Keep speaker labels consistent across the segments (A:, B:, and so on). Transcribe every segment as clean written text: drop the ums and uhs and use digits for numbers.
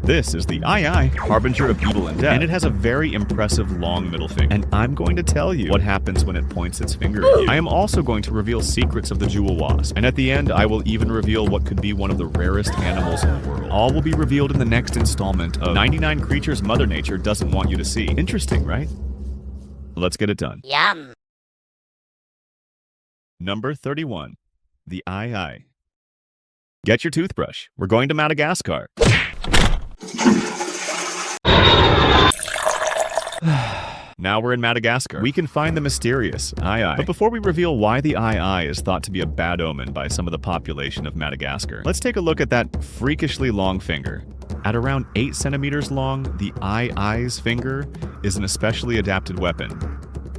A: This is the eye, harbinger of evil and death, and it has a very impressive long middle finger. And I'm going to tell you what happens when it points its finger at you. I am also going to reveal secrets of the jewel wasp, and at the end I will even reveal what could be one of the rarest animals in the world. All will be revealed in the next installment of 99 Creatures Mother Nature Doesn't Want You to See. Interesting, right? Let's get it done.
B: Yum.
A: Number 31. The eye. Get your toothbrush. We're going to Madagascar. Now we're in Madagascar. We can find the mysterious eye. But before we reveal why the eye is thought to be a bad omen by some of the population of Madagascar, let's take a look at that freakishly long finger. At around 8 centimeters long, the eye's finger is an especially adapted weapon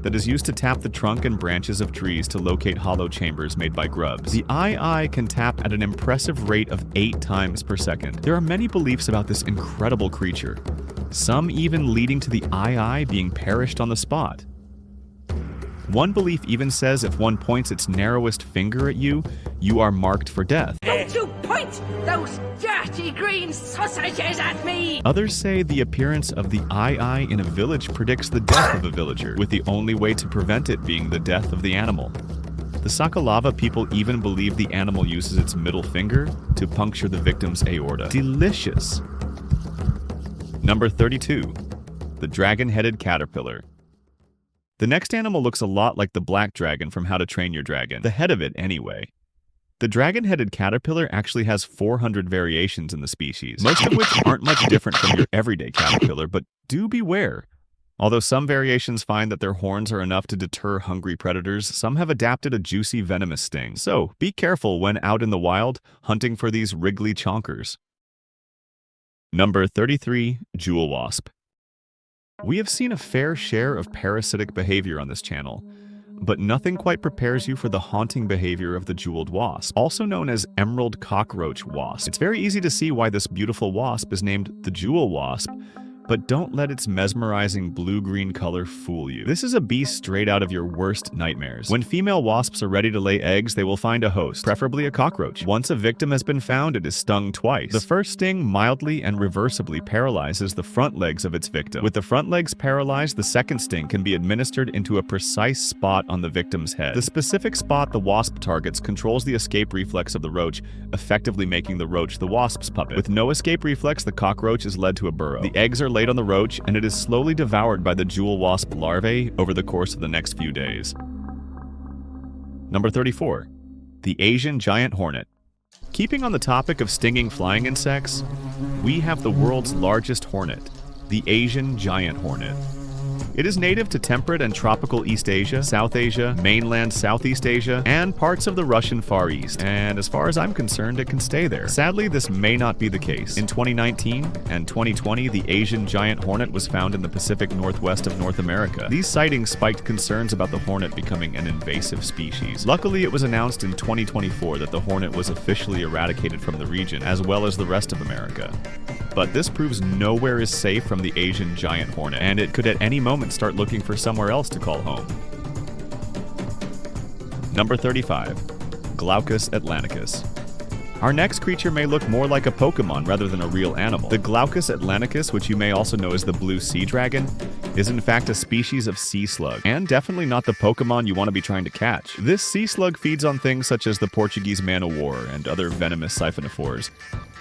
A: that is used to tap the trunk and branches of trees to locate hollow chambers made by grubs. The eye can tap at an impressive rate of 8 times per second. There are many beliefs about this incredible creature, some even leading to the eye being perished on the spot. One belief even says if one points its narrowest finger at you, you are marked for death.
B: Don't you point those dirty green sausages at me!
A: Others say the appearance of the eye in a village predicts the death of a villager, with the only way to prevent it being the death of the animal. The Sakalava people even believe the animal uses its middle finger to puncture the victim's aorta. Delicious! Number 32. The dragon-headed caterpillar. The next animal looks a lot like the black dragon from How to Train Your Dragon. The head of it, anyway. The dragon-headed caterpillar actually has 400 variations in the species, most of which aren't much different from your everyday caterpillar, but do beware. Although some variations find that their horns are enough to deter hungry predators, some have adapted a juicy venomous sting. So, be careful when out in the wild, hunting for these wriggly chonkers. Number 33. Jewel wasp. We have seen a fair share of parasitic behavior on this channel, but nothing quite prepares you for the haunting behavior of the jeweled wasp, also known as emerald cockroach wasp. It's very easy to see why this beautiful wasp is named the jewel wasp, but don't let its mesmerizing blue-green color fool you. This is a beast straight out of your worst nightmares. When female wasps are ready to lay eggs, they will find a host, preferably a cockroach. Once a victim has been found, it is stung twice. The first sting mildly and reversibly paralyzes the front legs of its victim. With the front legs paralyzed, the second sting can be administered into a precise spot on the victim's head. The specific spot the wasp targets controls the escape reflex of the roach, effectively making the roach the wasp's puppet. With no escape reflex, the cockroach is led to a burrow. The eggs are laid on the roach, and it is slowly devoured by the jewel wasp larvae over the course of the next few days. Number 34. The Asian giant hornet. Keeping on the topic of stinging flying insects, we have the world's largest hornet, the Asian giant hornet. It is native to temperate and tropical East Asia, South Asia, mainland Southeast Asia, and parts of the Russian Far East. And as far as I'm concerned, it can stay there. Sadly, this may not be the case. In 2019 and 2020, the Asian giant hornet was found in the Pacific Northwest of North America. These sightings spiked concerns about the hornet becoming an invasive species. Luckily, it was announced in 2024 that the hornet was officially eradicated from the region, as well as the rest of America. But this proves nowhere is safe from the Asian giant hornet, and it could at any moment start looking for somewhere else to call home. Number 35. Glaucus atlanticus. Our next creature may look more like a Pokemon rather than a real animal. The Glaucus atlanticus, which you may also know as the blue sea dragon, is in fact a species of sea slug, and definitely not the Pokemon you want to be trying to catch. This sea slug feeds on things such as the Portuguese man-o'-war and other venomous siphonophores,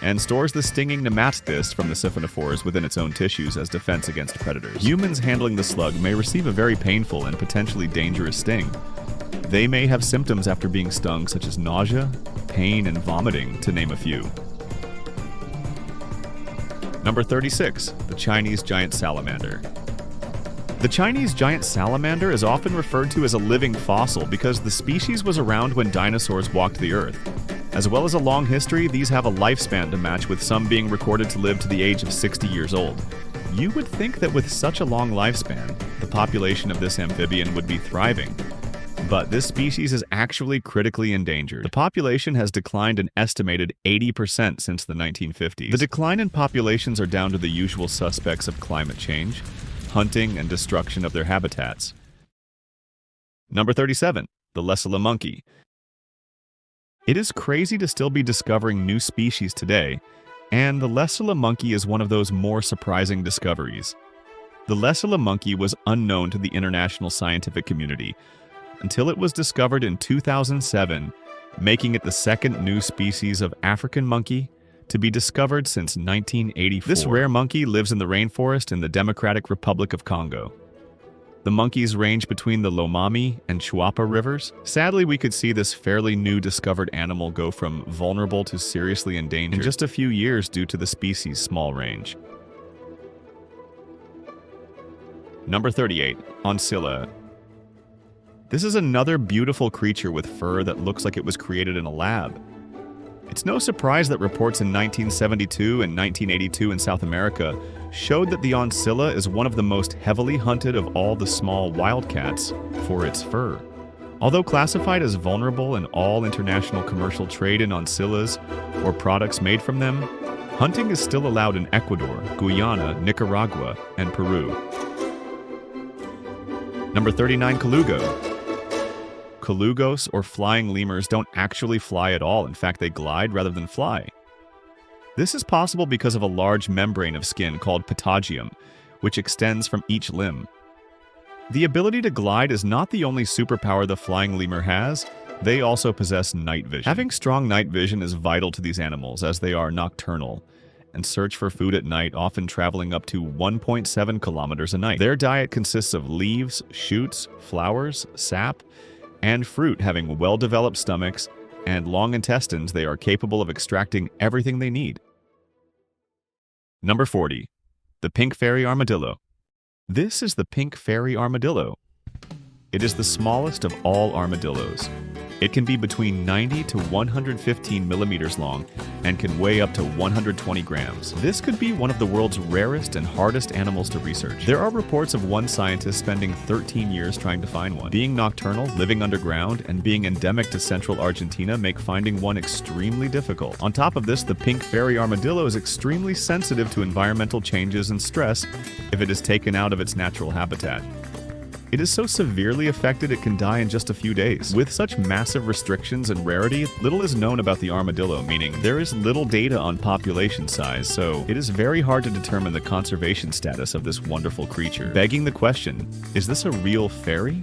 A: and stores the stinging nematocysts from the siphonophores within its own tissues as defense against predators. Humans handling the slug may receive a very painful and potentially dangerous sting. They may have symptoms after being stung such as nausea, pain, and vomiting, to name a few. Number 36. The Chinese giant salamander. The Chinese giant salamander is often referred to as a living fossil because the species was around when dinosaurs walked the earth. As well as a long history, these have a lifespan to match, with some being recorded to live to the age of 60 years old. You would think that with such a long lifespan, the population of this amphibian would be thriving. But this species is actually critically endangered. The population has declined an estimated 80% since the 1950s. The decline in populations are down to the usual suspects of climate change, hunting, and destruction of their habitats. Number 37. The Lesala monkey. It is crazy to still be discovering new species today, And the Lestala monkey is one of those more surprising discoveries. The Lestala monkey was unknown to the international scientific community until it was discovered in 2007, making it the second new species of African monkey to be discovered since 1984. This rare monkey lives in the rainforest in the Democratic Republic of Congo. The monkeys range between the Lomami and Chuapa rivers. Sadly, we could see this fairly new discovered animal go from vulnerable to seriously endangered in just a few years due to the species' small range. Number 38. Oncilla. This is another beautiful creature with fur that looks like it was created in a lab. It's no surprise that reports in 1972 and 1982 in South America showed that the oncilla is one of the most heavily hunted of all the small wildcats for its fur. Although classified as vulnerable in all international commercial trade in oncillas or products made from them, hunting is still allowed in Ecuador, Guyana, Nicaragua, and Peru. Number 39. Colugo. Colugos, or flying lemurs, don't actually fly at all. In fact, they glide rather than fly. This is possible because of a large membrane of skin called patagium, which extends from each limb. The ability to glide is not the only superpower the flying lemur has. They also possess night vision. Having strong night vision is vital to these animals, as they are nocturnal and search for food at night, often traveling up to 1.7 kilometers a night. Their diet consists of leaves, shoots, flowers, sap, and fruit. Having well-developed stomachs and long intestines, they are capable of extracting everything they need. Number 40. The pink fairy armadillo. This is the pink fairy armadillo. It is the smallest of all armadillos. It can be between 90 to 115 millimeters long and can weigh up to 120 grams. This could be one of the world's rarest and hardest animals to research. There are reports of one scientist spending 13 years trying to find one. Being nocturnal, living underground, and being endemic to central Argentina make finding one extremely difficult. On top of this, the pink fairy armadillo is extremely sensitive to environmental changes and stress if it is taken out of its natural habitat. It is so severely affected it can die in just a few days. With such massive restrictions and rarity, little is known about the armadillo, meaning there is little data on population size, so it is very hard to determine the conservation status of this wonderful creature. Begging the question, is this a real fairy?